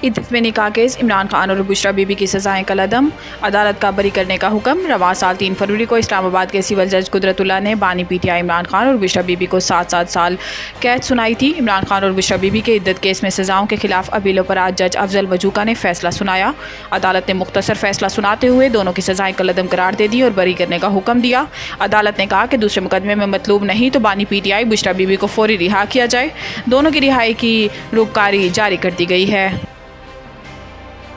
इतफानी का केस इमरान खान और बुशरा बीबी की सज़ाएं कलअदम, अदालत का बरी करने का हुक्म। रवां साल 3 फरवरी को इस्लामाबाद के सिविल जज कुदरतुल्लाह ने बानी पीटीआई इमरान खान और बुशरा बीबी को 7-7 साल कैद सुनाई थी। इमरान खान और बुशरा बीबी के इद्दत केस में सज़ाओं के खिलाफ अपीलों पर आज जज अफजल वजूका ने फैसला सुनाया। अदालत ने मुख्तसर फैसला सुनाते हुए दोनों की सज़ाएं कलअदम करार दे दी और बरी करने का हुक्म दिया। अदालत ने कहा कि दूसरे मुकदमे में मतलूब नहीं तो बानी पीटीआई बुशरा बीबी को फौरी रिहा किया जाए। दोनों की रिहाई की रुककारी जारी कर दी गई है।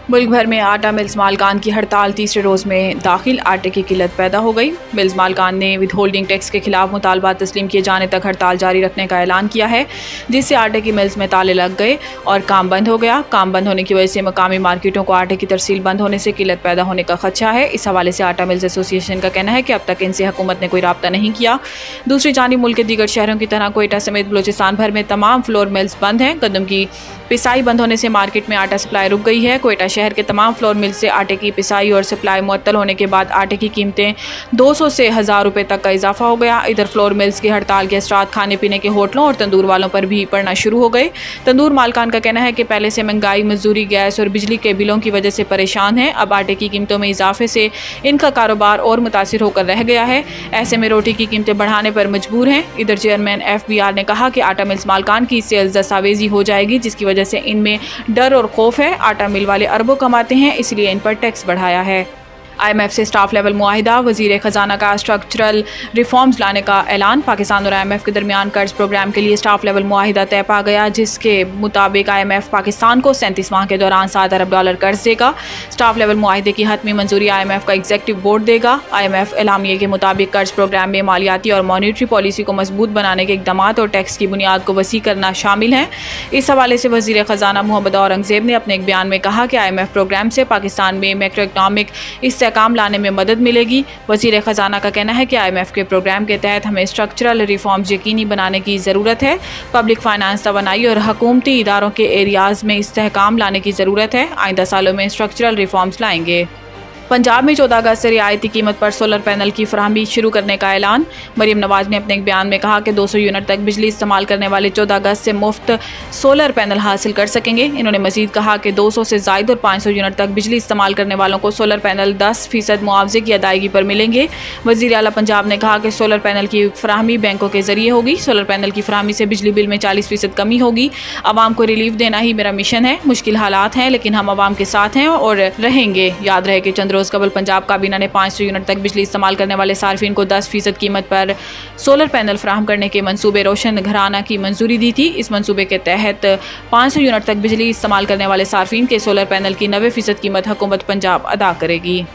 मुल्क भर में आटा मिल्स मालकान की हड़ताल तीसरे रोज़ में दाखिल। आटे की किल्लत पैदा हो गई। मिल्स मालकान ने विद होल्डिंग टैक्स के खिलाफ मुतालबा तस्लीम किए जाने तक हड़ताल जारी रखने का ऐलान किया है, जिससे आटे की मिल्स में ताले लग गए और काम बंद हो गया। काम बंद होने की वजह से मकामी मार्केटों को आटे की तरसील बंद होने से किल्लत पैदा होने का खदशा है। इस हवाले से आटा मिल्स एसोसिएशन का कहना है कि अब तक इनसे हुकूमत ने कोई रब्ता नहीं किया। दूसरी जानिब मुल्क के दीगर शहरों की तरह कोयटा समेत बलूचिस्तान भर में तमाम फ्लोर मिल्स बंद हैं। गंदम की पिसाई बंद होने से मार्केट में आटा सप्लाई रुक गई है। कोयटा शहर के तमाम फ्लोर मिल से आटे की पिसाई और सप्लाई मुअत्तल होने के बाद आटे की कीमतें 200 से 1000 रुपये तक का इजाफा हो गया। इधर फ्लोर मिल्स की हड़ताल के असरात खाने पीने के होटलों और तंदूर वालों पर भी पड़ना शुरू हो गए। तंदूर मालकान का कहना है कि पहले से महंगाई, मजदूरी, गैस और बिजली के बिलों की वजह से परेशान है। अब आटे की कीमतों में इजाफे से इनका कारोबार और मुतासिर होकर रह गया है। ऐसे में रोटी की कीमतें बढ़ाने पर मजबूर हैं। इधर चेयरमैन FBR ने कहा कि आटा मिल्स मालकान की सेल्स दस्तावेजी हो जाएगी, जिसकी वजह से इनमें डर और खौफ है। आटा मिल वाले अरबों कमाते हैं, इसलिए इन पर टैक्स बढ़ाया है। IMF से स्टाफ लेवल मुआहिदा, वज़ीर ख़जाना का स्ट्रक्चरल रिफॉर्म्स लाने का ऐलान। पाकिस्तान और IMF के दरमियान कर्ज प्रोग्राम के लिए स्टाफ लेवल मुआहिदा तय पा गया, जिसके मुताबिक IMF पाकिस्तान को 37 माह के दौरान $7 अरब कर्ज देगा। स्टाफ लेवल मुआहिदे की हतमी मंजूरी IMF का एग्जीक्यूटिव बोर्ड देगा। IMF एलामिये के मुताबिक कर्ज प्रोग्राम में मालियाती और मॉनिटरी पॉलिसी को मजबूत बनाने के इकदाम और टैक्स की बुनियाद को वसी करना शामिल हैं। इस हवाले से वज़ीर ख़जाना मोहम्मद औरंगज़ेब ने अपने एक बयान में कहा कि IMF प्रोग्राम से पाकिस्तान में मैक्रो इकनॉमिक काम लाने में मदद मिलेगी। वज़ीर ख़जाना का कहना है कि IMF के प्रोग्राम के तहत हमें स्ट्रक्चरल रिफॉर्म्स यकीनी बनाने की ज़रूरत है। पब्लिक फाइनेंस, तवानाई और हुकूमती इदारों के एरियाज़ में इस्तेहकाम लाने की ज़रूरत है। आइंदा सालों में स्ट्रक्चरल रिफॉर्म्स लाएंगे। पंजाब में 14 अगस्त से रियायती कीमत पर सोलर पैनल की फराहमी शुरू करने का ऐलान। मरीम नवाज ने अपने एक बयान में कहा कि 200 यूनिट तक बिजली इस्तेमाल करने वाले 14 अगस्त से मुफ्त सोलर पैनल हासिल कर सकेंगे। इन्होंने मजीद कहा कि 200 से ज़ायद और 500 यूनिट तक बिजली इस्तेमाल करने वालों को सोलर पैनल 10% मुआवजे की अदायगी पर मिलेंगे। वज़ीर आला पंजाब ने कहा कि सोलर पैनल की फराहमी बैंकों के जरिए होगी। सोलर पैनल की फराहमी से बिजली बिल में 40% कमी होगी। आवाम को रिलीफ देना ही मेरा मिशन है। मुश्किल हालात हैं, लेकिन हम आवाम के साथ हैं और रहेंगे। याद रहे कि चंद रोज़ कबल पंजाब काबीना ने 500 यूनिट तक बिजली इस्तेमाल करने वाले सार्फिन को 10% कीमत पर सोलर पैनल फराहम करने के मंसूबे रोशन घराना की मंजूरी दी थी। इस मंसूबे के तहत 500 यूनिट तक बिजली इस्तेमाल करने वाले सार्फिन के सोलर पैनल की 90% कीमत हुकूमत पंजाब अदा करेगी।